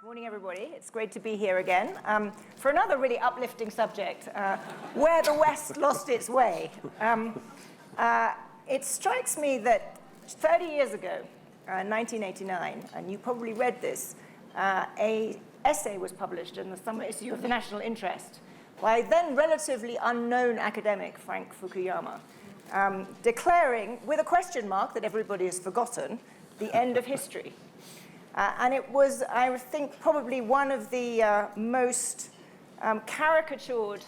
Morning, everybody. It's great to be here again for another really uplifting subject, where the West lost its way. It strikes me that 30 years ago, 1989, and you probably read this, an essay was published in the summer issue of the National Interest by then relatively unknown academic Frank Fukuyama, declaring, with a question mark that everybody has forgotten, the end of history. And it was, I think, probably one of the most caricatured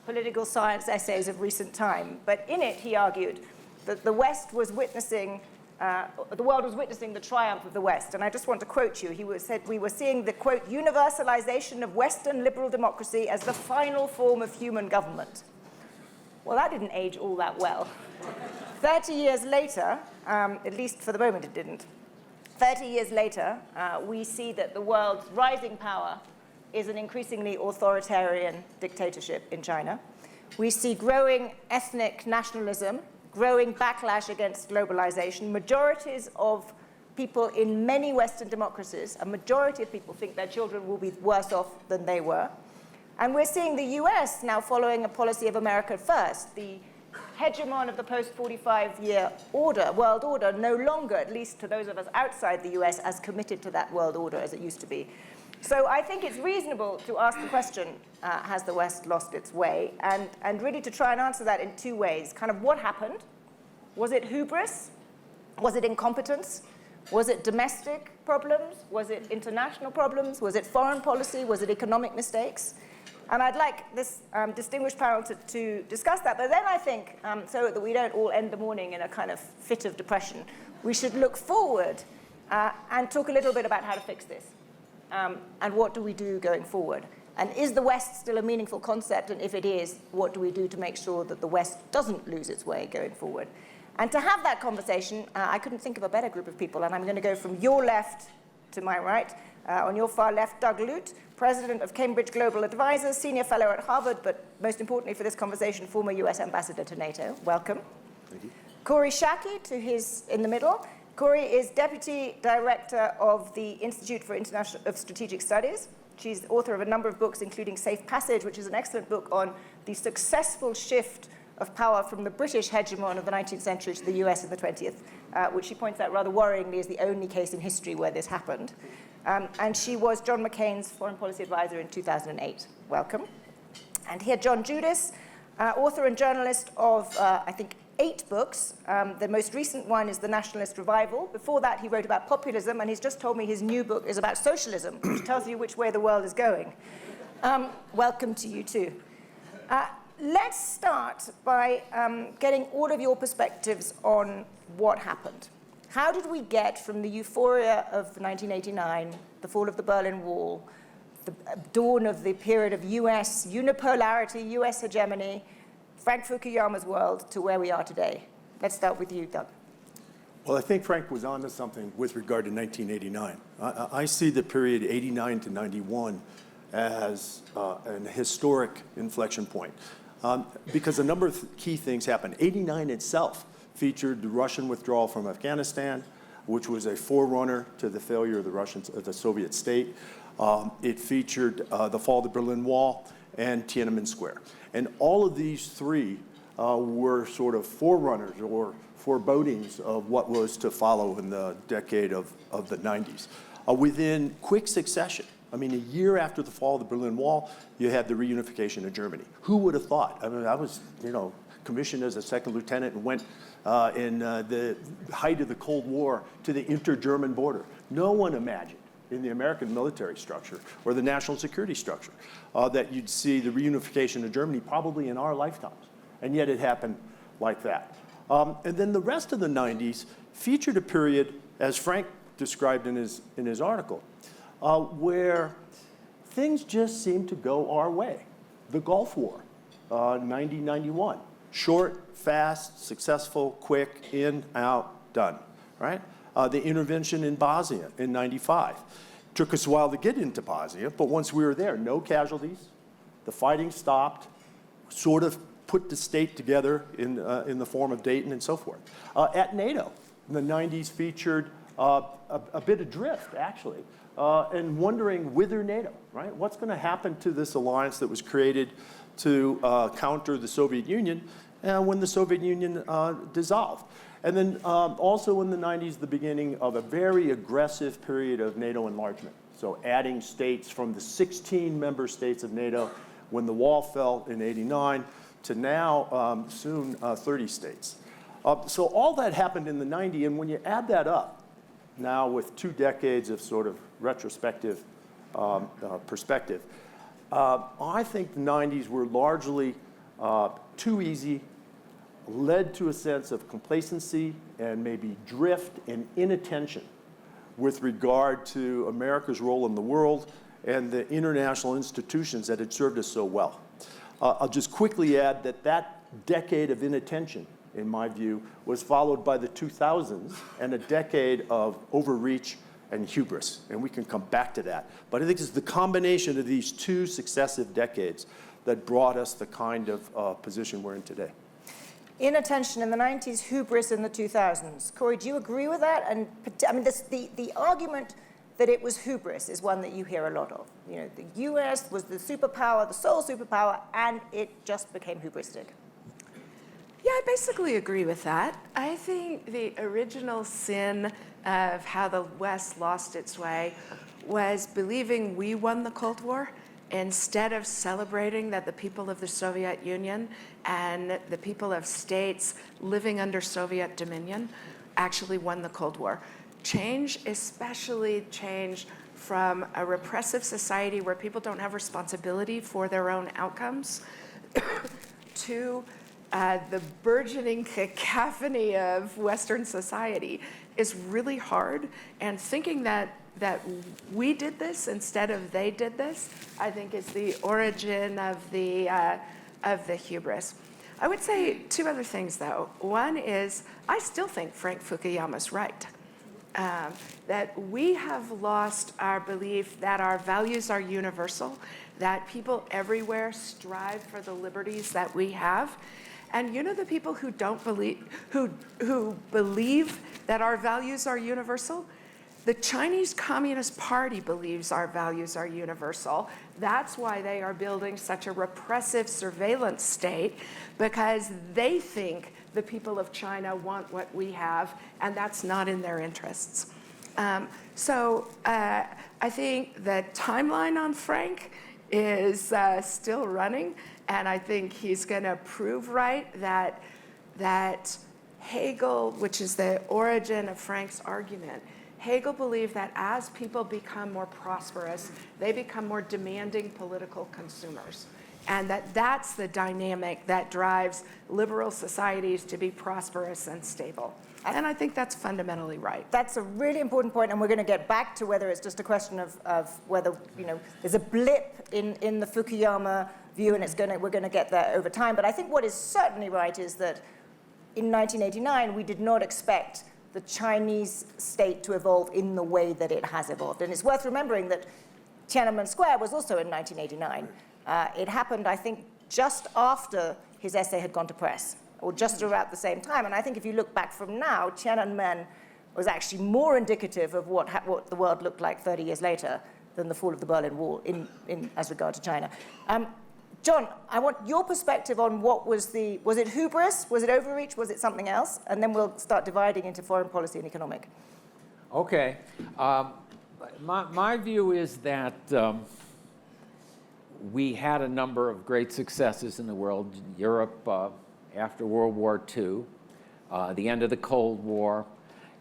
political science essays of recent time. But in it, he argued that the West was witnessing, the world was witnessing the triumph of the West. And I just want to quote you. He said, "We were seeing the, quote, universalization of Western liberal democracy as the final form of human government." Well, that didn't age all that well. 30 years later, at least for the moment it didn't. 30 years later, we see that the world's rising power is an increasingly authoritarian dictatorship in China. We see growing ethnic nationalism, growing backlash against globalization. Majorities of people in many Western democracies, a majority of people think their children will be worse off than they were. And we're seeing the US now following a policy of America first. The hegemon of the post-45-year world order, no longer, at least to those of us outside the US, as committed to that world order as it used to be. So I think it's reasonable to ask the question, has the West lost its way? And really to try and answer that in two ways. Kind of what happened? Was it hubris? Was it incompetence? Was it domestic problems? Was it international problems? Was it foreign policy? Was it economic mistakes? And I'd like this distinguished panel to discuss that. But then I think, so that we don't all end the morning in a kind of fit of depression, we should look forward and talk a little bit about how to fix this. And what do we do going forward? And is the West still a meaningful concept? And if it is, what do we do to make sure that the West doesn't lose its way going forward? And to have that conversation, I couldn't think of a better group of people. And I'm going to go from your left to my right. On your far left, Doug Lute, President of Cambridge Global Advisors, Senior Fellow at Harvard, but most importantly for this conversation, former US Ambassador to NATO. Welcome. Thank you. Corey Shockley, to his in the middle. Corey is Deputy Director of the Institute for Strategic Studies. She's author of a number of books, including Safe Passage, which is an excellent book on the successful shift of power from the British hegemon of the 19th century to the US in the 20th, which she points out rather worryingly is the only case in history where this happened. And she was John McCain's foreign policy advisor in 2008. Welcome. And here, John Judas, author and journalist of, I think, 8 books. The most recent one is The Nationalist Revival. Before that, he wrote about populism, and he's just told me his new book is about socialism, which tells you which way the world is going. Welcome to you, too. Let's start by getting all of your perspectives on what happened. How did we get from the euphoria of 1989, the fall of the Berlin Wall, the dawn of the period of US unipolarity, US hegemony, Frank Fukuyama's world, to where we are today? Let's start with you, Doug. Well, I think Frank was onto something with regard to 1989. I see the period 89 to 91 as an historic inflection point because a number of key things happened. 89 itself featured the Russian withdrawal from Afghanistan, which was a forerunner to the failure of the Soviet state. It featured the fall of the Berlin Wall and Tiananmen Square. And all of these three were sort of forerunners or forebodings of what was to follow in the decade of the 90s. Within quick succession, I mean, a year after the fall of the Berlin Wall, you had the reunification of Germany. Who would have thought? I mean, I was, commissioned as a second lieutenant and went in the height of the Cold War to the inter-German border. No one imagined in the American military structure or the national security structure that you'd see the reunification of Germany probably in our lifetimes. And yet it happened like that. And then the rest of the 90s featured a period, as Frank described in his article, where things just seemed to go our way. The Gulf War, 90-91. Short, fast, successful, quick, in, out, done, right? The intervention in Bosnia in 95. Took us a while to get into Bosnia, but once we were there, no casualties. The fighting stopped, sort of put the state together in the form of Dayton and so forth. At NATO, the 90s featured a bit adrift, actually, and wondering, whither NATO, right? What's going to happen to this alliance that was created to counter the Soviet Union when the Soviet Union dissolved? And then also in the 90s, the beginning of a very aggressive period of NATO enlargement. So adding states from the 16 member states of NATO when the wall fell in '89 to now soon 30 states. So all that happened in the 90s, and when you add that up, now with 2 decades of sort of retrospective perspective, I think the 90s were largely too easy, led to a sense of complacency and maybe drift and inattention with regard to America's role in the world and the international institutions that had served us so well. I'll just quickly add that that decade of inattention, in my view, was followed by the 2000s and a decade of overreach and hubris, and we can come back to that. But I think it's the combination of these 2 successive decades that brought us the kind of position we're in today. Inattention in the 90s, hubris in the 2000s. Corey, do you agree with that? And I mean, the argument that it was hubris is one that you hear a lot of. You know, the US was the superpower, the sole superpower, and it just became hubristic. Yeah, I basically agree with that. I think the original sin of how the West lost its way was believing we won the Cold War instead of celebrating that the people of the Soviet Union and the people of states living under Soviet dominion actually won the Cold War. Change, especially change from a repressive society where people don't have responsibility for their own outcomes to the burgeoning cacophony of Western society is really hard. And thinking that we did this instead of they did this, I think is the origin of the hubris. I would say 2 other things, though. One is, I still think Frank Fukuyama's right. That we have lost our belief that our values are universal, that people everywhere strive for the liberties that we have. And you know the people who don't believe, who believe that our values are universal? The Chinese Communist Party believes our values are universal. That's why they are building such a repressive surveillance state, because they think the people of China want what we have, and that's not in their interests. So I think the timeline on Frank is still running, and I think he's going to prove right that Hegel, which is the origin of Frank's argument, Hegel believed that as people become more prosperous, they become more demanding political consumers. And that's the dynamic that drives liberal societies to be prosperous and stable. And I think that's fundamentally right. That's a really important point, and we're going to get back to whether it's just a question of whether, you know, there's a blip in the Fukuyama view, and we're going to get there over time. But I think what is certainly right is that in 1989, we did not expect the Chinese state to evolve in the way that it has evolved. And it's worth remembering that Tiananmen Square was also in 1989. It happened, I think, just after his essay had gone to press, or just about the same time. And I think if you look back from now, Tiananmen was actually more indicative of what the world looked like 30 years later than the fall of the Berlin Wall in as regard to China. John, I want your perspective on was it hubris, was it overreach, was it something else? And then we'll start dividing into foreign policy and economic. Okay. My view is that we had a number of great successes in the world. Europe after World War II, the end of the Cold War,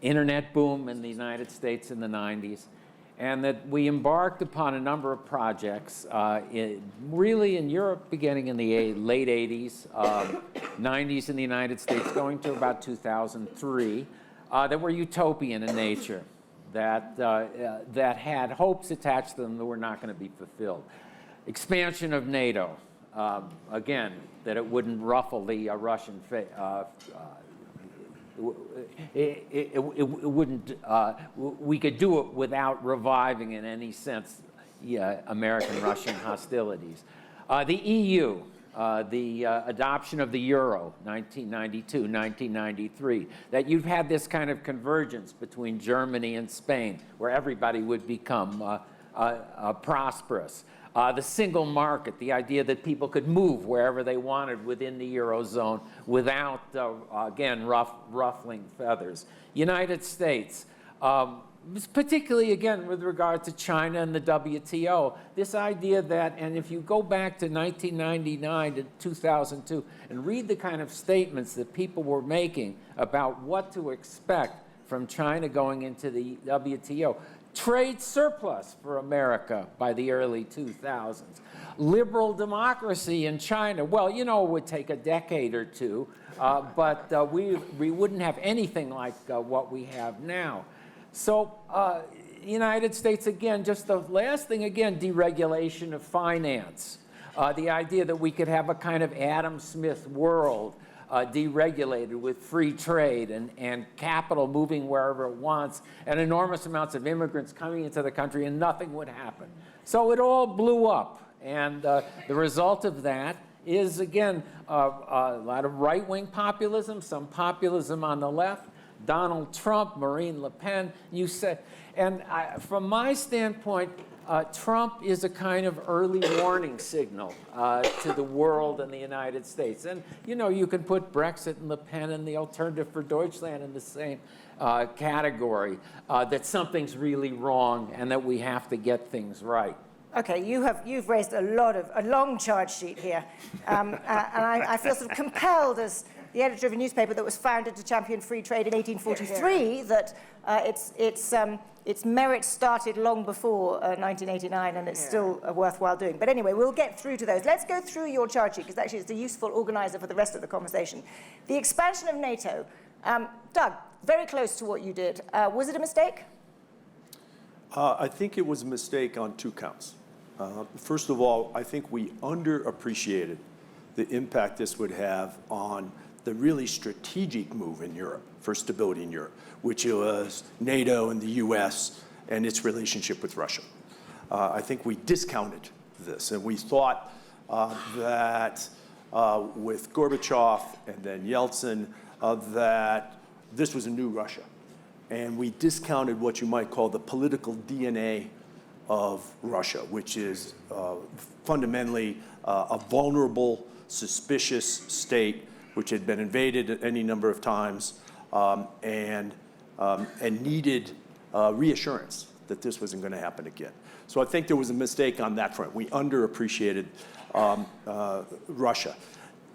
internet boom in the United States in the 90s, and that we embarked upon a number of projects, really in Europe beginning in the late 80s, 90s in the United States, going to about 2003, that were utopian in nature, that had hopes attached to them that were not going to be fulfilled. Expansion of NATO, again, that it wouldn't ruffle the Russian it wouldn't, we could do it without reviving in any sense American-Russian hostilities. The EU, the adoption of the euro, 1992, 1993, that you've had this kind of convergence between Germany and Spain, where everybody would become prosperous. The single market, the idea that people could move wherever they wanted within the Eurozone without, again, ruffling feathers. United States, particularly, again, with regard to China and the WTO, this idea that, and if you go back to 1999 to 2002 and read the kind of statements that people were making about what to expect from China going into the WTO, trade surplus for America by the early 2000s, liberal democracy in China, well, you know, it would take a decade or two, but we wouldn't have anything like what we have now. So, United States, again, just the last thing, again, deregulation of finance. The idea that we could have a kind of Adam Smith world, deregulated with free trade and capital moving wherever it wants, and enormous amounts of immigrants coming into the country, and nothing would happen. So it all blew up. And the result of that is, again, a lot of right-wing populism, some populism on the left, Donald Trump, Marine Le Pen, you said, and from my standpoint, Trump is a kind of early warning signal to the world and the United States. And, you know, you can put Brexit and Le Pen and the Alternative for Deutschland in the same category, that something's really wrong and that we have to get things right. Okay, you've raised a long charge sheet here, and I feel sort of compelled as the editor of a newspaper that was founded to champion free trade in 1843, that its merit started long before 1989, and it's still worthwhile doing. But anyway, we'll get through to those. Let's go through your charge sheet, because actually it's a useful organizer for the rest of the conversation. The expansion of NATO. Doug, very close to what you did. Was it a mistake? I think it was a mistake on two counts. First of all, I think we underappreciated the impact this would have on the really strategic move in Europe for stability in Europe, which was NATO and the US and its relationship with Russia. I think we discounted this, and we thought that with Gorbachev and then Yeltsin, that this was a new Russia. And we discounted what you might call the political DNA of Russia, which is fundamentally a vulnerable, suspicious state which had been invaded any number of times and needed reassurance that this wasn't going to happen again. So I think there was a mistake on that front. We underappreciated Russia.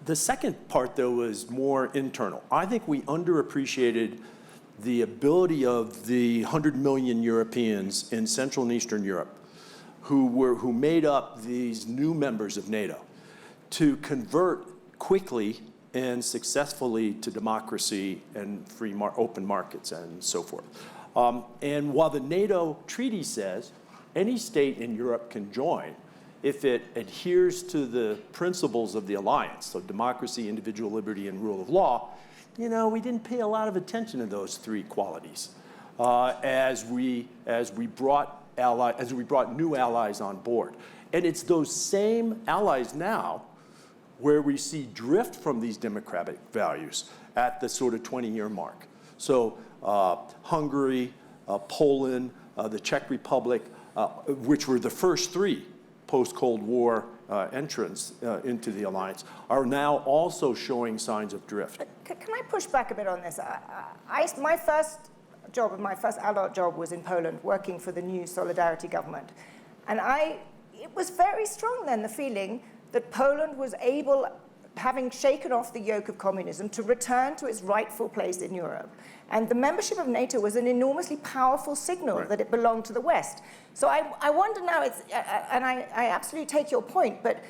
The second part, though, was more internal. I think we underappreciated the ability of the 100 million Europeans in Central and Eastern Europe who made up these new members of NATO to convert quickly and successfully to democracy and free open markets and so forth. And while the NATO treaty says any state in Europe can join if it adheres to the principles of the alliance, so democracy, individual liberty, and rule of law, you know, we didn't pay a lot of attention to those three qualities as we brought new allies on board. And it's those same allies now where we see drift from these democratic values at the sort of 20-year mark. So Hungary, Poland, the Czech Republic, which were the first three post-Cold War entrants into the alliance, are now also showing signs of drift. Can I push back a bit on this? My first adult job was in Poland, working for the new Solidarity government. And it was very strong then, the feeling that Poland was able, having shaken off the yoke of communism, to return to its rightful place in Europe. And the membership of NATO was an enormously powerful signal that it belonged to the West. So I wonder now, and I absolutely take your point, but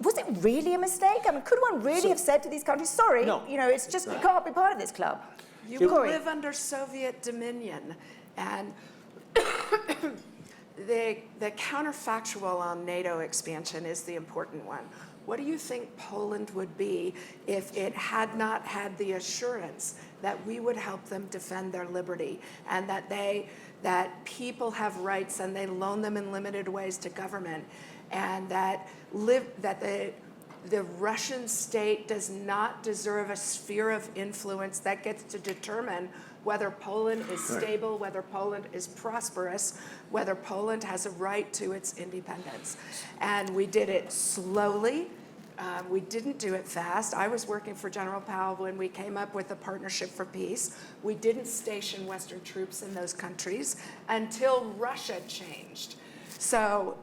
was it really a mistake? I mean, could one really have said to these countries, sorry, no. you know, it's just, you can't be part of this club? You live under Soviet dominion, and the counterfactual on NATO expansion is the important one. What do you think Poland would be if it had not had the assurance that we would help them defend their liberty, and that people have rights and they loan them in limited ways to government, and that the The Russian state does not deserve a sphere of influence that gets to determine whether Poland is stable, whether Poland is prosperous, whether Poland has a right to its independence. And we did it slowly. We didn't do it fast. I was working for General Powell when we came up with the Partnership for Peace. We didn't station Western troops in those countries until Russia changed. So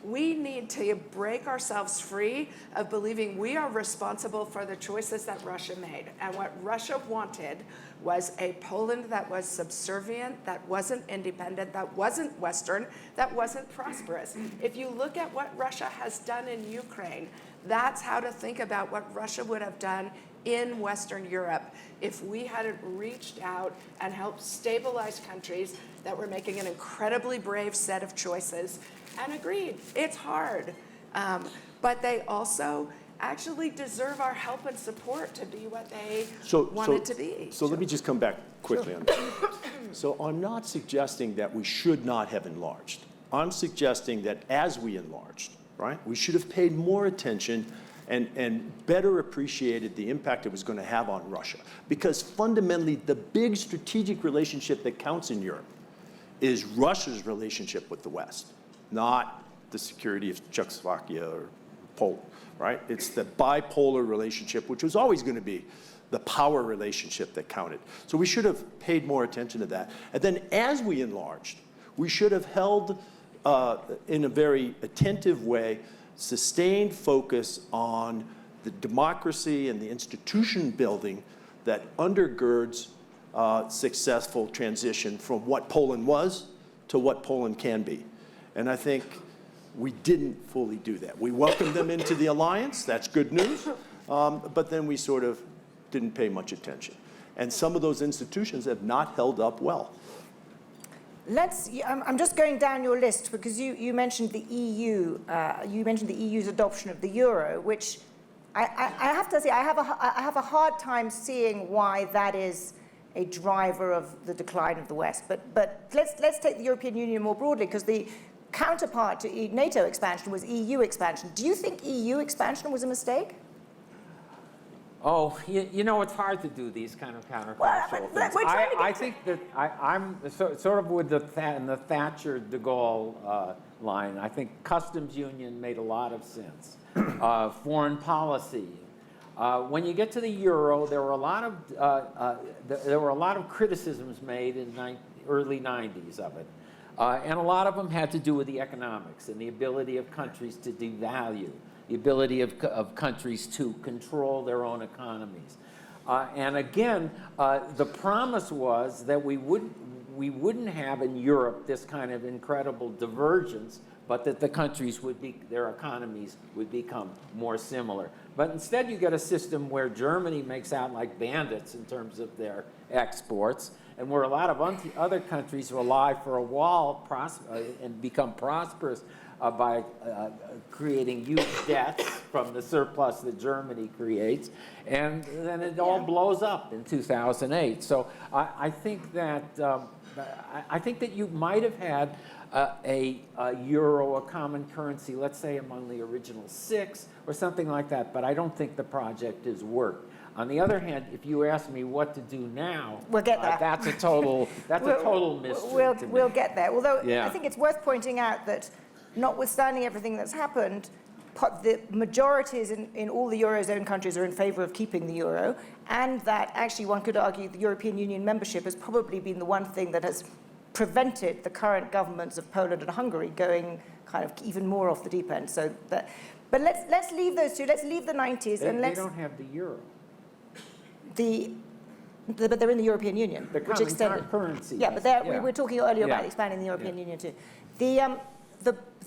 we need to break ourselves free of believing we are responsible for the choices that Russia made. And what Russia wanted was a Poland that was subservient, that wasn't independent, that wasn't Western, that wasn't prosperous. If you look at what Russia has done in Ukraine, that's how to think about what Russia would have done in Western Europe if we hadn't reached out and helped stabilize countries that were making an incredibly brave set of choices and agreed. It's hard, but they also actually deserve our help and support to be what they wanted to be. So let me just come back quickly on this. So I'm not suggesting that we should not have enlarged. I'm suggesting that as we enlarged, right, we should have paid more attention and better appreciated the impact it was going to have on Russia. Because fundamentally, the big strategic relationship that counts in Europe is Russia's relationship with the West, not the security of Czechoslovakia or Poland, right? It's the bipolar relationship, which was always going to be the power relationship that counted. So we should have paid more attention to that. And then as we enlarged, we should have held, in a very attentive way, sustained focus on the democracy and the institution building that undergirds successful transition from what Poland was to what Poland can be. And I think we didn't fully do that. We welcomed them into the alliance, that's good news, but then we sort of didn't pay much attention. And some of those institutions have not held up well. I'm just going down your list because you mentioned the EU. You mentioned the EU's adoption of the euro, which I have to say I have a hard time seeing why that is a driver of the decline of the West. But let's take the European Union more broadly, because the counterpart to NATO expansion was EU expansion. Do you think EU expansion was a mistake? Oh, you know, it's hard to do these kind of counterfactual things. I think that I'm sort of with the Thatcher de Gaulle line. I think customs union made a lot of sense. Foreign policy. When you get to the euro, there were a lot of criticisms made in early 90s of it, and a lot of them had to do with the economics and the ability of countries to devalue, the ability of countries to control their own economies. And again, the promise was that we wouldn't have in Europe this kind of incredible divergence, but that the countries their economies would become more similar. But instead you get a system where Germany makes out like bandits in terms of their exports, and where a lot of other countries rely for a while and become prosperous by creating huge debts from the surplus that Germany creates, and then it all blows up in 2008. So I think that you might have had a euro, a common currency, let's say among the original 6 or something like that, but I don't think the project has worked. On the other hand, if you ask me what to do now, we'll get there. That's a total mystery. We'll get there. Although I think it's worth pointing out that, notwithstanding everything that's happened, the majorities in all the Eurozone countries are in favor of keeping the euro, and that actually one could argue the European Union membership has probably been the one thing that has prevented the current governments of Poland and Hungary going kind of even more off the deep end. So that, but let's leave those two. Let's leave the 90s they don't have the euro. But they're in the European Union, which extended currency. Yeah, but we were talking earlier about expanding the European Union too.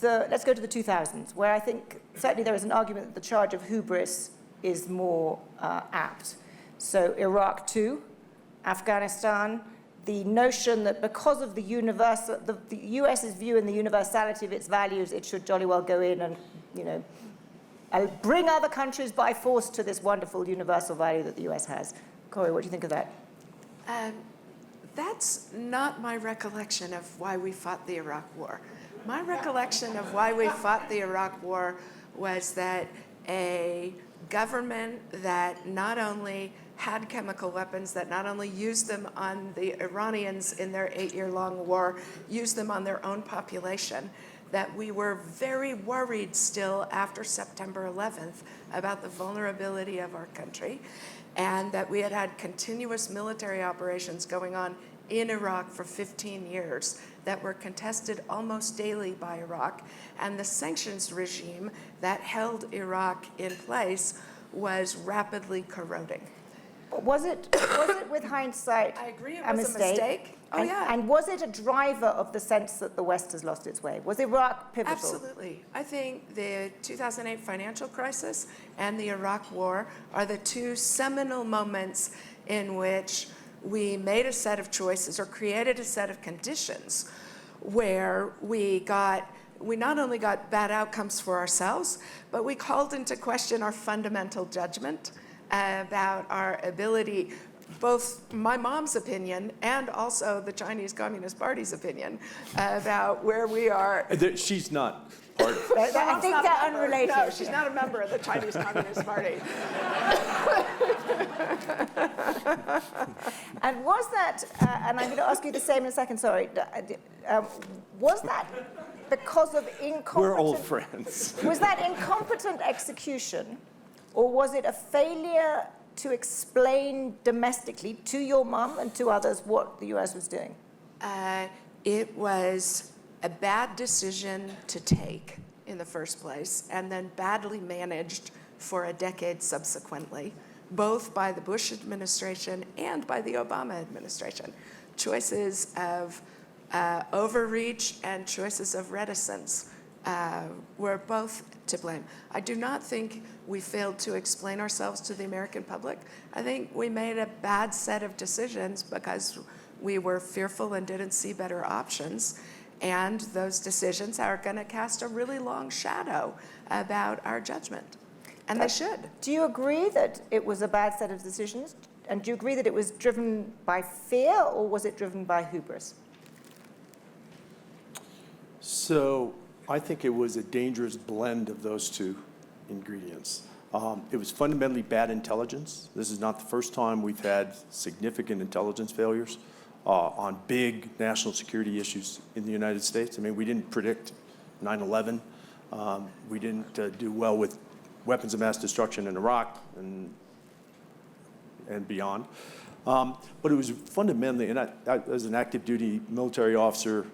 Let's go to the 2000s, where I think certainly there is an argument that the charge of hubris is more apt. So Iraq too, Afghanistan, the notion that because of the US's view in the universality of its values, it should jolly well go in and, bring other countries by force to this wonderful universal value that the US has. Corey, what do you think of that? That's not my recollection of why we fought the Iraq War. My recollection of why we fought the Iraq War was that a government that not only had chemical weapons, that not only used them on the Iranians in their 8-year-long war, used them on their own population, that we were very worried still after September 11th about the vulnerability of our country, and that we had had continuous military operations going on in Iraq for 15 years that were contested almost daily by Iraq, and the sanctions regime that held Iraq in place was rapidly corroding. Was it with hindsight I agree it a was mistake? a mistake. Oh, yeah. And was it a driver of the sense that the West has lost its way? Was Iraq pivotal? Absolutely. I think the 2008 financial crisis and the Iraq War are the two seminal moments in which we made a set of choices or created a set of conditions where we not only got bad outcomes for ourselves, but we called into question our fundamental judgment about our ability, both my mom's opinion and also the Chinese Communist Party's opinion about where we are. She's not part of it. I think they're unrelated. No, she's not a member of the Chinese Communist Party. And was that, and I'm going to ask you the same in a second, sorry, was that because of incompetent... We're old friends. Was that incompetent execution, or was it a failure to explain domestically to your mum and to others what the US was doing? It was a bad decision to take in the first place, and then badly managed for a decade subsequently, both by the Bush administration and by the Obama administration. Choices of overreach and choices of reticence were both to blame. I do not think we failed to explain ourselves to the American public. I think we made a bad set of decisions because we were fearful and didn't see better options. And those decisions are going to cast a really long shadow about our judgment. And they should. Do you agree that it was a bad set of decisions? And do you agree that it was driven by fear, or was it driven by hubris? So I think it was a dangerous blend of those two ingredients. It was fundamentally bad intelligence. This is not the first time we've had significant intelligence failures on big national security issues in the United States. I mean, we didn't predict 9/11. We didn't do well with weapons of mass destruction in Iraq and beyond. But it was fundamentally, and I, as an active duty military officer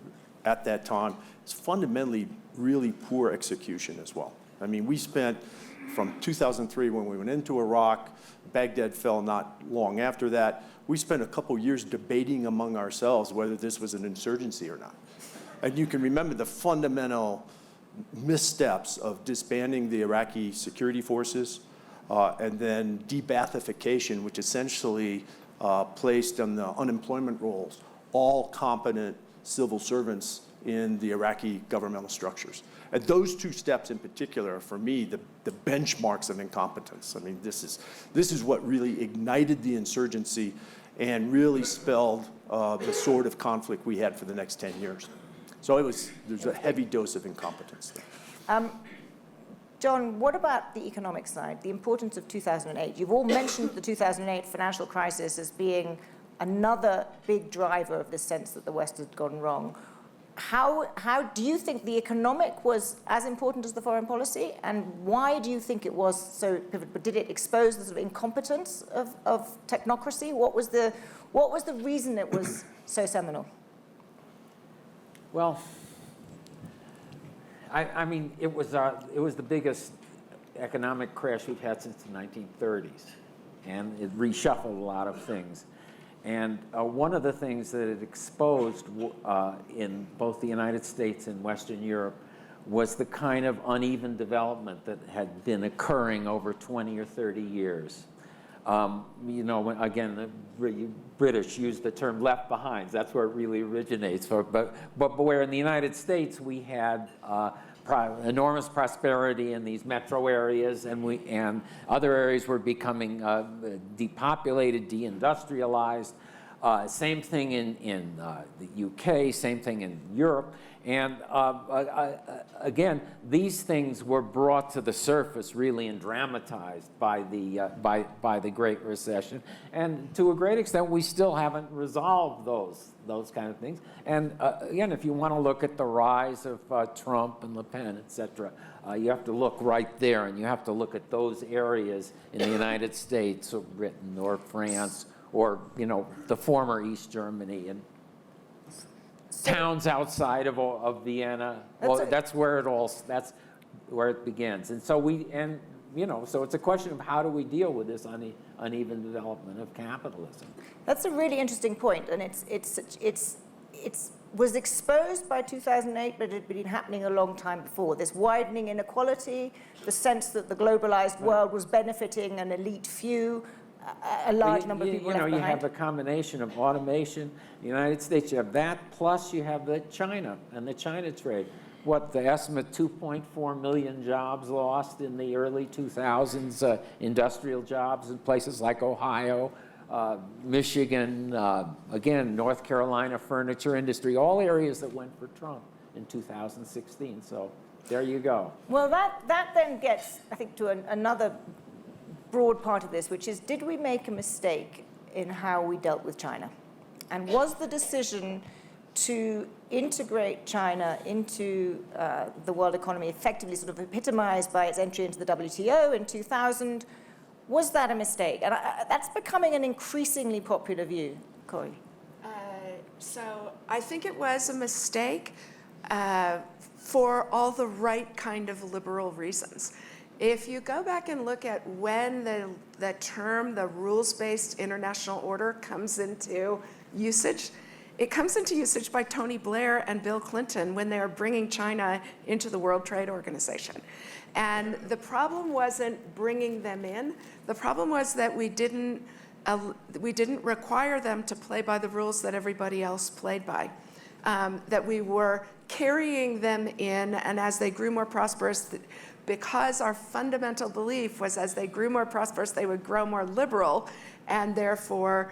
at that time, it's fundamentally really poor execution as well. I mean, we spent from 2003 when we went into Iraq, Baghdad fell not long after that, we spent a couple years debating among ourselves whether this was an insurgency or not. And you can remember the fundamental missteps of disbanding the Iraqi security forces and then de-Baathification, which essentially placed on the unemployment rolls all competent civil servants in the Iraqi governmental structures. And those two steps in particular are, for me, the benchmarks of incompetence. I mean, this is what really ignited the insurgency and really spelled the sort of conflict we had for the next 10 years. So there's a heavy dose of incompetence there. John, what about the economic side, the importance of 2008? You've all mentioned the 2008 financial crisis as being another big driver of this sense that the West had gone wrong. How do you think the economic was as important as the foreign policy, and why do you think it was so pivotal? Did it expose the sort of incompetence of technocracy? What was the reason it was so seminal? Well, I mean, it was the biggest economic crash we've had since the 1930s, and it reshuffled a lot of things. And one of the things that it exposed in both the United States and Western Europe was the kind of uneven development that had been occurring over 20 or 30 years. You know, again, the British used the term left behind. That's where it really originates. But where in the United States we had enormous prosperity in these metro areas, and other areas were becoming depopulated, deindustrialized. Same thing in the UK, same thing in Europe. And again, these things were brought to the surface really and dramatized by the Great Recession. And to a great extent, we still haven't resolved those kind of things. And again, if you want to look at the rise of Trump and Le Pen, et cetera, you have to look right there, and you have to look at those areas in the United States or Britain or France or, you know, the former East Germany and towns outside of Vienna. Well, that's where it begins. And so so it's a question of how do we deal with this uneven development of capitalism. That's a really interesting point, and it was exposed by 2008, but it had been happening a long time before. This widening inequality, the sense that the globalized world was benefiting an elite few, a large number of people left behind. You have a combination of automation. In the United States, you have that, plus you have the China and the China trade. The estimate, 2.4 million jobs lost in the early 2000s, industrial jobs in places like Ohio, Michigan, again, North Carolina furniture industry, all areas that went for Trump in 2016. So there you go. Well, that then gets, I think, to another broad part of this, which is, did we make a mistake in how we dealt with China? And was the decision to integrate China into the world economy effectively sort of epitomized by its entry into the WTO in 2000, was that a mistake? And that's becoming an increasingly popular view, Corey. So I think it was a mistake for all the right kind of liberal reasons. If you go back and look at when the term, the rules-based international order, comes into usage, it comes into usage by Tony Blair and Bill Clinton when they are bringing China into the World Trade Organization. And the problem wasn't bringing them in. The problem was that we didn't require them to play by the rules that everybody else played by. That we were carrying them in, and as they grew more prosperous, because our fundamental belief was as they grew more prosperous, they would grow more liberal, and therefore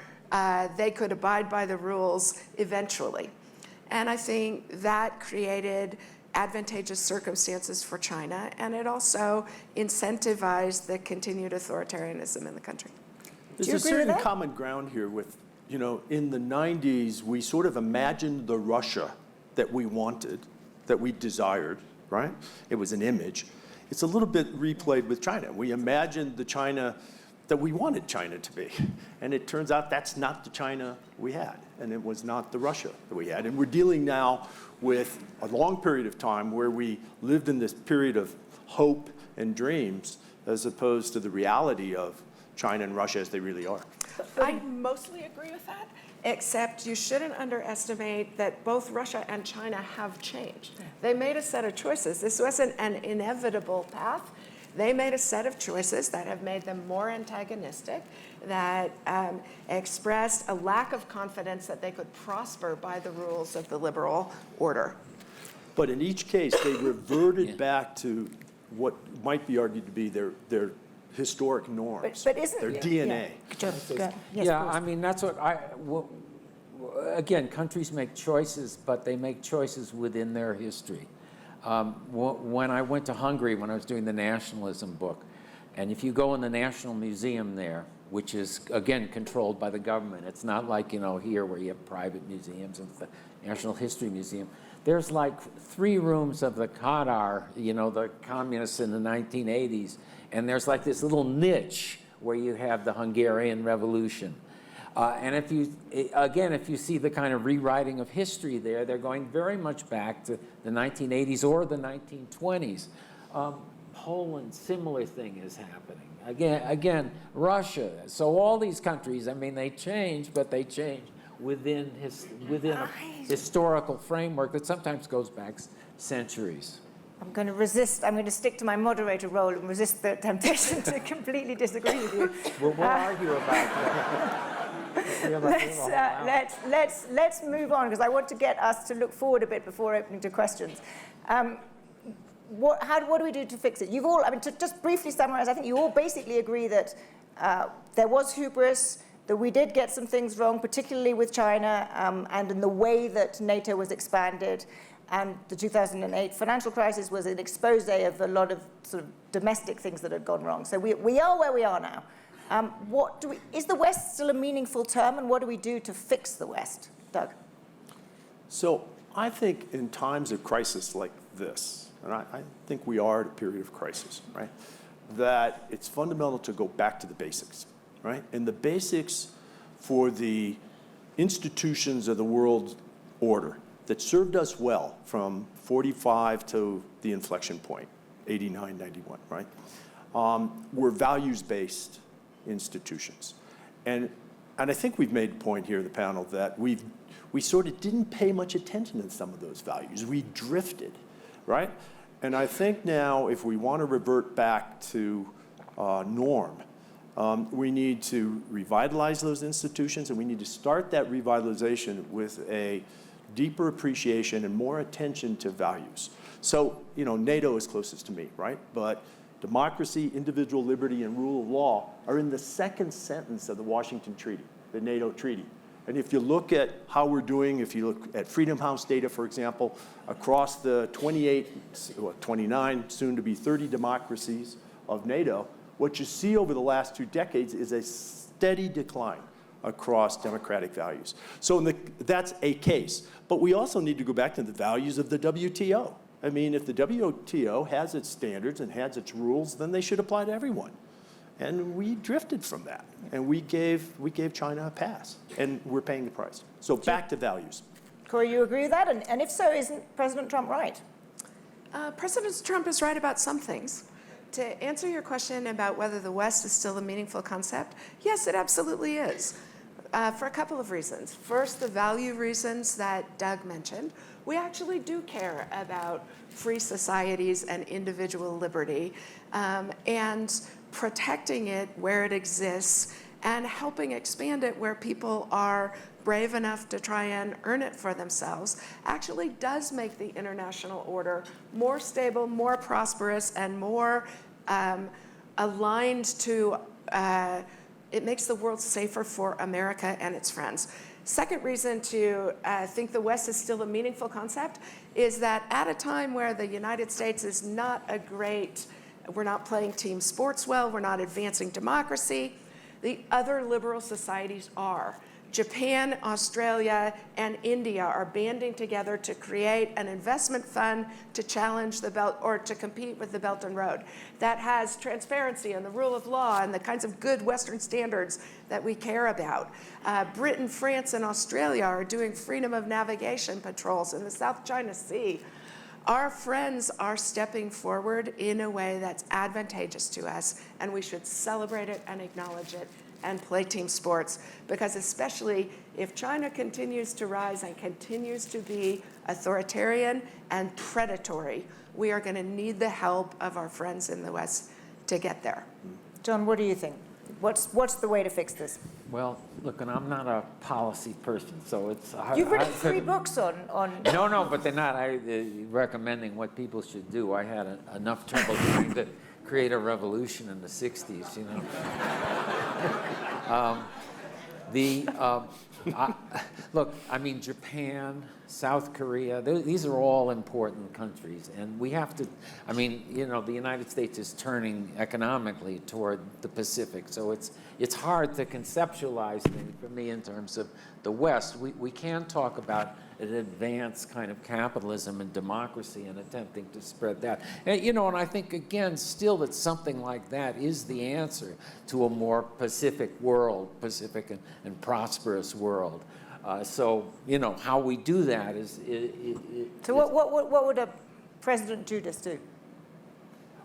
they could abide by the rules eventually. And I think that created advantageous circumstances for China, and it also incentivized the continued authoritarianism in the country. There's a certain common ground here with, in the 90s, we sort of imagined the Russia that we wanted, that we desired, right? It was an image. It's a little bit replayed with China. We imagined the China that we wanted China to be. And it turns out that's not the China we had. And it was not the Russia that we had. And we're dealing now with a long period of time where we lived in this period of hope and dreams as opposed to the reality of China and Russia as they really are. I mostly agree with that, except you shouldn't underestimate that both Russia and China have changed. They made a set of choices. This wasn't an inevitable path. They made a set of choices that have made them more antagonistic, that expressed a lack of confidence that they could prosper by the rules of the liberal order. But in each case, they reverted back to what might be argued to be their historic norms, but isn't their DNA. I mean, that's what again, countries make choices, but they make choices within their history. When I went to Hungary, when I was doing the Nationalism book, and if you go in the National Museum there, which is, again, controlled by the government, it's not like, here where you have private museums and the National History Museum. There's like 3 rooms of the Kadar, the communists in the 1980s, and there's like this little niche where you have the Hungarian Revolution. And if you see the kind of rewriting of history there, they're going very much back to the 1980s or the 1920s. Poland, similar thing is happening. Again, Russia. So all these countries, I mean, they change, but they change within a historical framework that sometimes goes back centuries. I'm going to resist. I'm going to stick to my moderator role and resist the temptation to completely disagree with you. We'll argue about that. Let's move on, because I want to get us to look forward a bit before opening to questions. What do we do to fix it? You've all, to just briefly summarize, I think you all basically agree that there was hubris, that we did get some things wrong, particularly with China and in the way that NATO was expanded. And the 2008 financial crisis was an expose of a lot of sort of domestic things that had gone wrong. So we are where we are now. Is the West still a meaningful term, and what do we do to fix the West? Doug? So I think in times of crisis like this, and I think we are at a period of crisis, right, that it's fundamental to go back to the basics, right? And the basics for the institutions of the world order that served us well from 45 to the inflection point, 89, 91, right, were values-based institutions. And I think we've made a point here in the panel that we sort of didn't pay much attention to some of those values. We drifted, right? And I think now if we want to revert back to norm, we need to revitalize those institutions, and we need to start that revitalization with a deeper appreciation and more attention to values. So, you know, NATO is closest to me, right? But democracy, individual liberty, and rule of law are in the second sentence of the Washington Treaty, the NATO Treaty. And if you look at how we're doing, if you look at Freedom House data, for example, across the 29, soon to be 30 democracies of NATO, what you see over the last 2 decades is a steady decline across democratic values. So that's a case. But we also need to go back to the values of the WTO. I mean, if the WTO has its standards and has its rules, then they should apply to everyone. And we drifted from that. And we gave China a pass. And we're paying the price. So back to values. Corey, you agree with that? And if so, isn't President Trump right? President Trump is right about some things. To answer your question about whether the West is still a meaningful concept, yes, it absolutely is. For a couple of reasons. First, the value reasons that Doug mentioned. We actually do care about free societies and individual liberty, and protecting it where it exists and helping expand it where people are brave enough to try and earn it for themselves actually does make the international order more stable, more prosperous, and more aligned to it makes the world safer for America and its friends. Second reason to think the West is still a meaningful concept is that at a time where the United States is not we're not playing team sports well, we're not advancing democracy, the other liberal societies are. Japan, Australia, and India are banding together to create an investment fund to challenge the Belt, or to compete with the Belt and Road, that has transparency and the rule of law and the kinds of good Western standards that we care about. Britain, France, and Australia are doing freedom of navigation patrols in the South China Sea. Our friends are stepping forward in a way that's advantageous to us, and we should celebrate it and acknowledge it and play team sports, because especially if China continues to rise and continues to be authoritarian and predatory, we are going to need the help of our friends in the West to get there. John, what do you think? What's the way to fix this? Well, look, and I'm not a policy person, so it's hard. You've written 3 books on... No, but they're not recommending what people should do. I had enough trouble trying to create a revolution in the 60s, you know. Look, I mean, Japan, South Korea, these are all important countries. And we have to, I mean, you know, the United States is turning economically toward the Pacific. So it's hard to conceptualize things for me in terms of the West. We can talk about an advanced kind of capitalism and democracy and attempting to spread that. And, you know, and I think, again, still that something like that is the answer to a more Pacific world, Pacific and prosperous world. So, you know, how we do that is... So what would a President Judas do?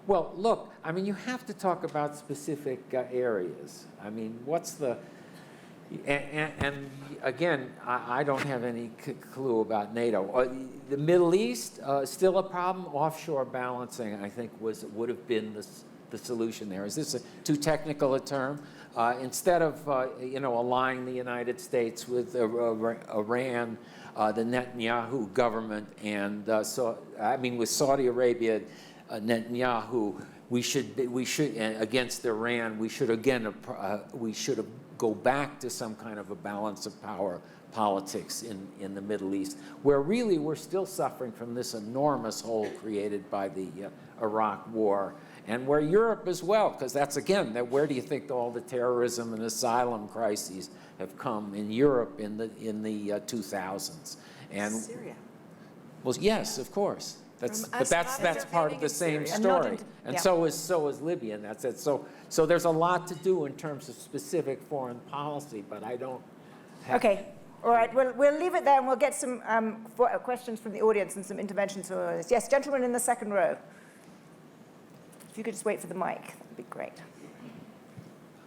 Well, look, I mean, you have to talk about specific areas. I mean, what's the... And again, I don't have any clue about NATO. The Middle East, still a problem. Offshore balancing, I think, would have been the solution there. Is this too technical a term? Instead of you know, aligning the United States with Iran, the Netanyahu government, and with Saudi Arabia, Netanyahu, we should against Iran. We should go back to some kind of a balance of power politics in the Middle East, where really we're still suffering from this enormous hole created by the Iraq War, and where Europe as well, because that's, again, where do you think all the terrorism and asylum crises have come in Europe in the 2000s? And Syria. well, yes, of course. But that's part of the same And not story. into- And yeah. so is Libya, and that's it. So there's a lot to do in terms of specific foreign policy, but I don't have... Okay, all right, we'll leave it there and we'll get some questions from the audience and some interventions from the audience. Yes, gentlemen in the second row. If you could just wait for the mic, that'd be great.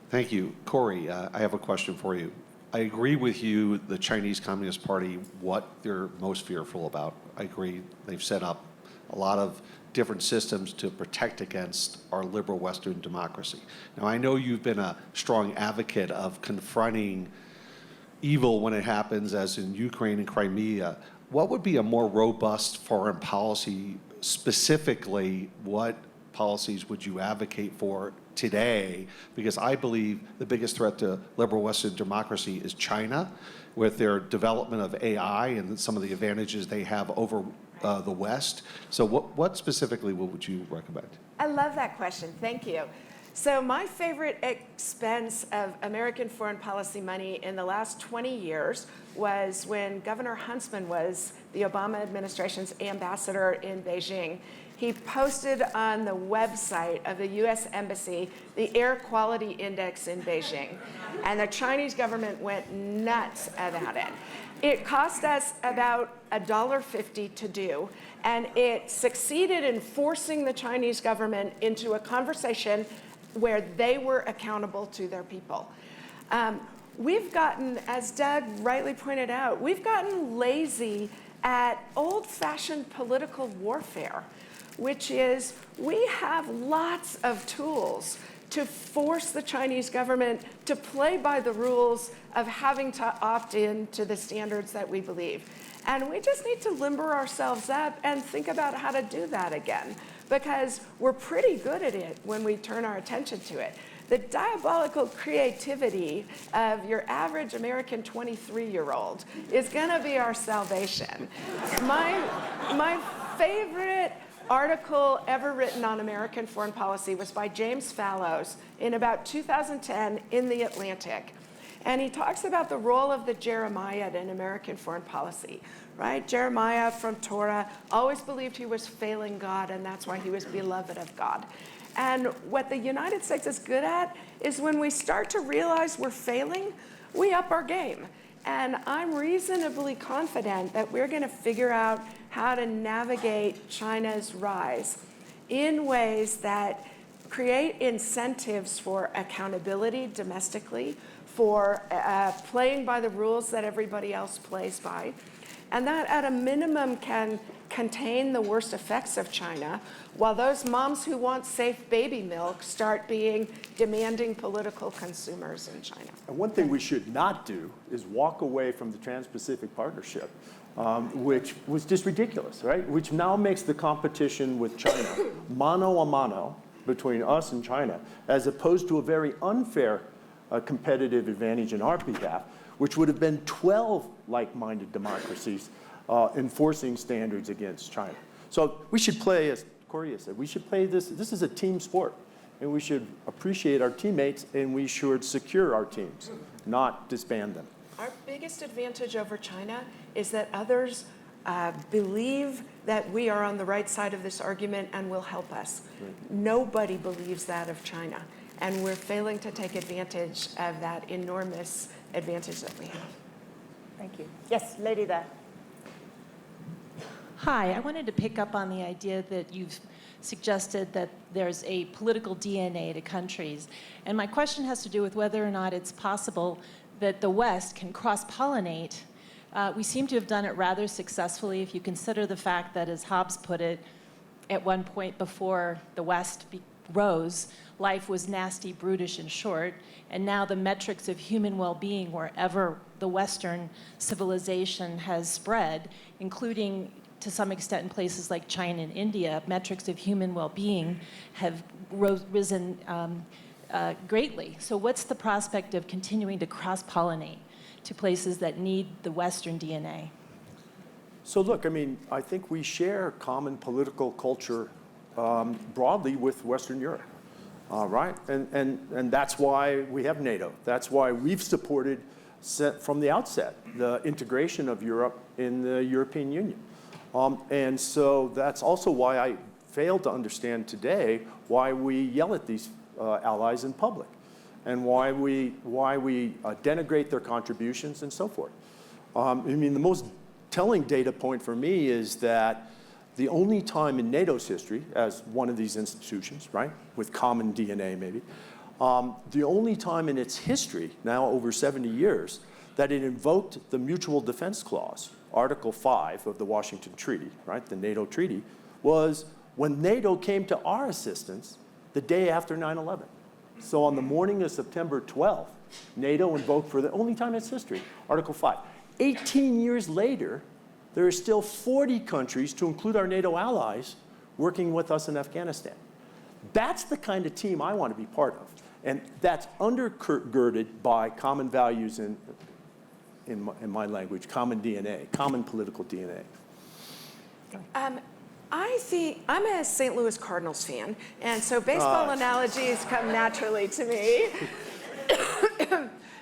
Thank you. Corey, I have a question for you. I agree with you, the Chinese Communist Party, what they're most fearful about. I agree. They've set up a lot of different systems to protect against our liberal Western democracy. Now, I know you've been a strong advocate of confronting evil when it happens, as in Ukraine and Crimea. What would be a more robust foreign policy? Specifically, what policies would you advocate for today? Because I believe the biggest threat to liberal Western democracy is China, with their development of AI and some of the advantages they have over the West. So what specifically would you recommend? I love that question. Thank you. So my favorite expense of American foreign policy money in the last 20 years was when Governor Huntsman was the Obama administration's ambassador in Beijing. He posted on the website of the US Embassy the air quality index in Beijing, and the Chinese government went nuts about it. It cost us about $1.50 to do, and it succeeded in forcing the Chinese government into a conversation where they were accountable to their people. We've gotten, as Doug rightly pointed out, we've gotten lazy at old-fashioned political warfare, which is we have lots of tools to force the Chinese government to play by the rules of having to opt in to the standards that we believe. And we just need to limber ourselves up and think about how to do that again, because we're pretty good at it when we turn our attention to it. The diabolical creativity of your average American 23-year-old is gonna be our salvation. My favorite article ever written on American foreign policy was by James Fallows in about 2010 in The Atlantic. And he talks about the role of the Jeremiah in American foreign policy, right? Jeremiah from Torah always believed he was failing God, and that's why he was beloved of God. And what the United States is good at is when we start to realize we're failing, we up our game. And I'm reasonably confident that we're going to figure out how to navigate China's rise in ways that create incentives for accountability domestically, for playing by the rules that everybody else plays by, and that at a minimum can contain the worst effects of China, while those moms who want safe baby milk start being demanding political consumers in China. And one thing we should not do is walk away from the Trans-Pacific Partnership, which was just ridiculous, right? Which now makes the competition with China mano a mano between us and China, as opposed to a very unfair competitive advantage in our behalf, which would have been 12 like-minded democracies enforcing standards against China. So we should play, as Corey said, we should play this. This is a team sport, and we should appreciate our teammates, and we should secure our teams, not disband them. Our biggest advantage over China is that others believe that we are on the right side of this argument and will help us. Right. Nobody believes that of China, and we're failing to take advantage of that enormous advantage that we have. Thank you. Yes, lady there. Hi, I wanted to pick up on the idea that you've suggested that there's a political DNA to countries. And my question has to do with whether or not it's possible that the West can cross-pollinate. We seem to have done it rather successfully if you consider the fact that, as Hobbes put it, at one point before the West rose, life was nasty, brutish, and short. And now the metrics of human well-being, wherever the Western civilization has spread, including to some extent in places like China and India, metrics of human well-being have risen greatly. So what's the prospect of continuing to cross-pollinate to places that need the Western DNA? So look, I mean, I think we share common political culture broadly with Western Europe, right? And that's why we have NATO. That's why we've supported from the outset the integration of Europe in the European Union. And so that's also why I fail to understand today why we yell at these allies in public and why we denigrate their contributions and so forth. I mean, the most telling data point for me is that the only time in NATO's history, as one of these institutions, right, with common DNA maybe, the only time in its history, now over 70 years, that it invoked the Mutual Defense Clause, Article 5 of the Washington Treaty, right, the NATO treaty, was when NATO came to our assistance the day after 9/11. So on the morning of September 12th, NATO invoked for the only time in its history, Article 5. 18 years later, there are still 40 countries, to include our NATO allies, working with us in Afghanistan. That's the kind of team I want to be part of. And that's undergirded by common values in my language, common DNA, common political DNA. I think I'm a St. Louis Cardinals fan, and so baseball analogies come naturally to me.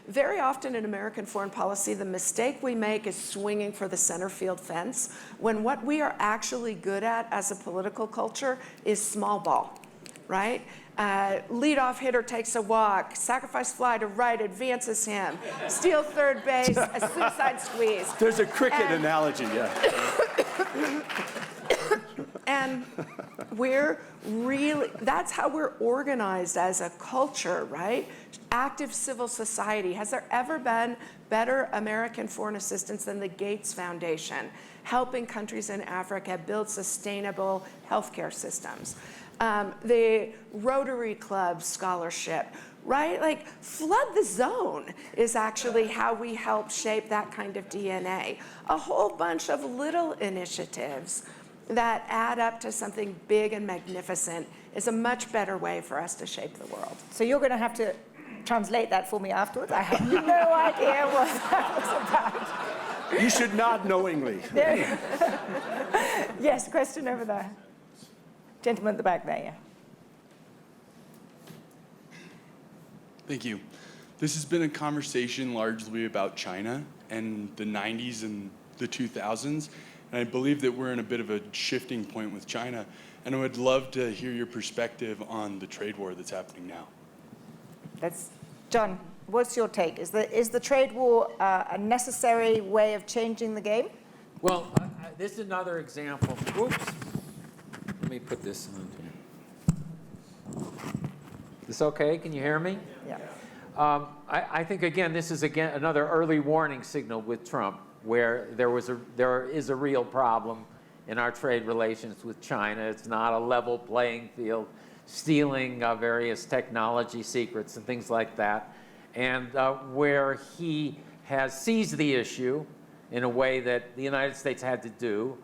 Very often in American foreign policy, the mistake we make is swinging for the center field fence, when what we are actually good at as a political culture is small ball, right? Leadoff hitter takes a walk, sacrifice fly to right advances him, steal third base, a suicide squeeze. There's a cricket analogy, yeah. And that's how we're organized as a culture, right? Active civil society. Has there ever been better American foreign assistance than the Gates Foundation, helping countries in Africa build sustainable healthcare systems? The Rotary Club scholarship, right? Like, flood the zone is actually how we help shape that kind of DNA. A whole bunch of little initiatives that add up to something big and magnificent is a much better way for us to shape the world. So you're going to have to translate that for me afterwards. I have no idea what that was about. You should nod knowingly. Yes, question over there. Gentleman at the back there, yeah. Thank you. This has been a conversation largely about China and the 90s and the 2000s. And I believe that we're in a bit of a shifting point with China. And I would love to hear your perspective on the trade war that's happening now. John, what's your take? Is the trade war a necessary way of changing the game? Well, this is another example. Oops. Let me put this on here. This okay? Can you hear me? Yeah. I think, again, this is another early warning signal with Trump, where there is a real problem in our trade relations with China. It's not a level playing field, stealing various technology secrets and things like that, and where he has seized the issue in a way that the United States had to do,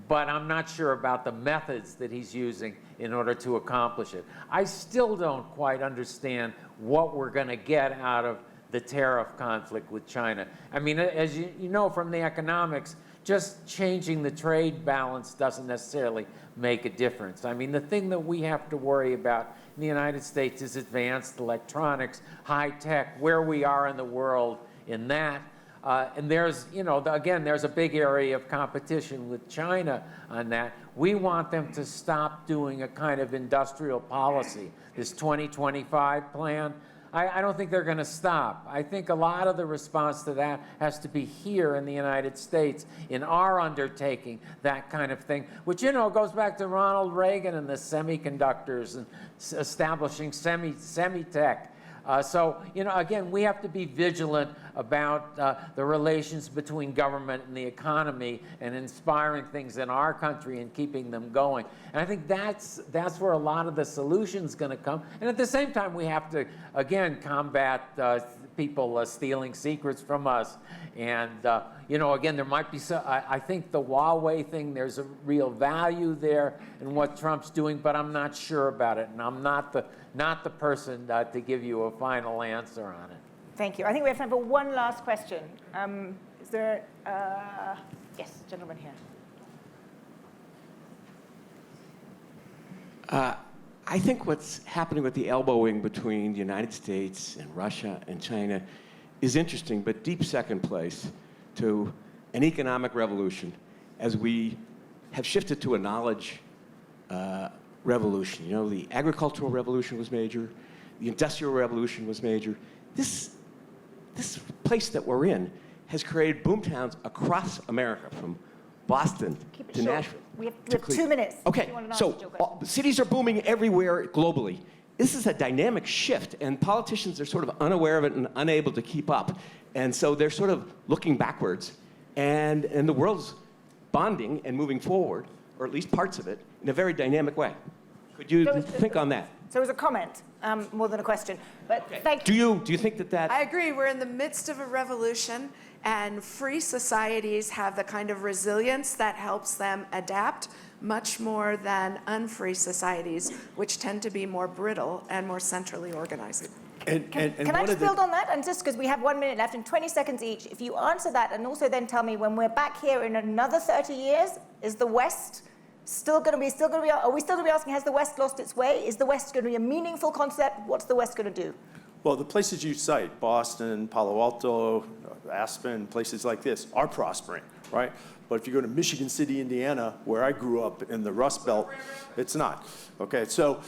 but I'm not sure about the methods that he's using in order to accomplish it. I still don't quite understand what we're going to get out of the tariff conflict with China. I mean, as you know from the economics, just changing the trade balance doesn't necessarily make a difference. I mean, the thing that we have to worry about in the United States is advanced electronics, high tech, where we are in the world in that. And there's, again, there's a big area of competition with China on that. We want them to stop doing a kind of industrial policy, this 2025 plan. I don't think they're going to stop. I think a lot of the response to that has to be here in the United States, in our undertaking, that kind of thing, which, goes back to Ronald Reagan and the semiconductors and establishing semi-tech. So, again, we have to be vigilant about the relations between government and the economy and inspiring things in our country and keeping them going. And I think that's where a lot of the solution's going to come. And at the same time, we have to, again, combat people stealing secrets from us. And, you know, again, there might be some, I think the Huawei thing, there's a real value there in what Trump's doing, but I'm not sure about it. And I'm not the person to give you a final answer on it. Thank you. I think we have time for one last question. Is there, yes, gentleman here. I think what's happening with the elbowing between the United States and Russia and China is interesting, but deep second place to an economic revolution as we have shifted to a knowledge revolution. You know, the agricultural revolution was major, the industrial revolution was major. This place that we're in has created boomtowns across America, from Boston to Nashville. We have 2 minutes. Okay, so cities are booming everywhere globally. This is a dynamic shift, and politicians are sort of unaware of it and unable to keep up. And so they're sort of looking backwards, and the world's bonding and moving forward, or at least parts of it, in a very dynamic way. Could you think on that? So it was a comment, more than a question. But thank you. Do you think that I agree. We're in the midst of a revolution, and free societies have the kind of resilience that helps them adapt much more than unfree societies, which tend to be more brittle and more centrally organized. Can I just build on that? And just because we have 1 minute left and 20 seconds each, if you answer that and also then tell me when we're back here in another 30 years, is the West still going to be, are we still going to be asking, has the West lost its way? Is the West going to be a meaningful concept? What's the West going to do? Well, the places you cite, Boston, Palo Alto, Aspen, places like this, are prospering, right? But if you go to Michigan City, Indiana, where I grew up in the Rust Belt, it's not. Okay, so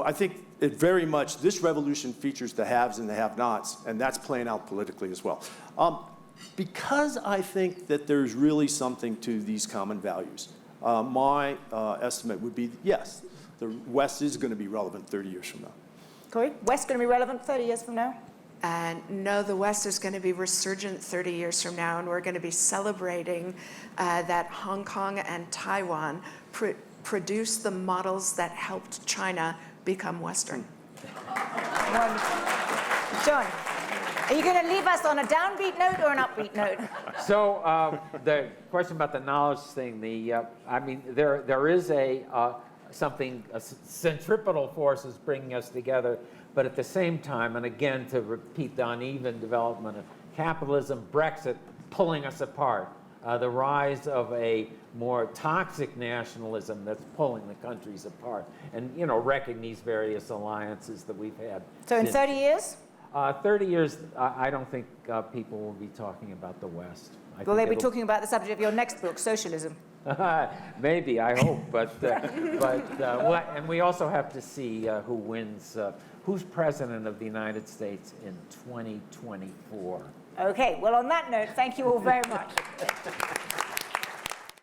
I think it very much, this revolution features the haves and the have-nots, and that's playing out politically as well. Because I think that there's really something to these common values, my estimate would be, yes, the West is going to be relevant 30 years from now. Corey, West going to be relevant 30 years from now? And no, the West is going to be resurgent 30 years from now, and we're going to be celebrating that Hong Kong and Taiwan produced the models that helped China become Western. John, are you going to leave us on a downbeat note or an upbeat note? So the question about the knowledge thing, I mean, there is something, centripetal forces bringing us together, but at the same time, and again, to repeat the uneven development of capitalism, Brexit pulling us apart, the rise of a more toxic nationalism that's pulling the countries apart, and, you know, wrecking these various alliances that we've had. So in 30 years? 30 years, I don't think people will be talking about the West. Will they be talking about the subject of your next book, socialism? Maybe, I hope, and we also have to see who wins, who's president of the United States in 2024. Okay, well, on that note, thank you all very much.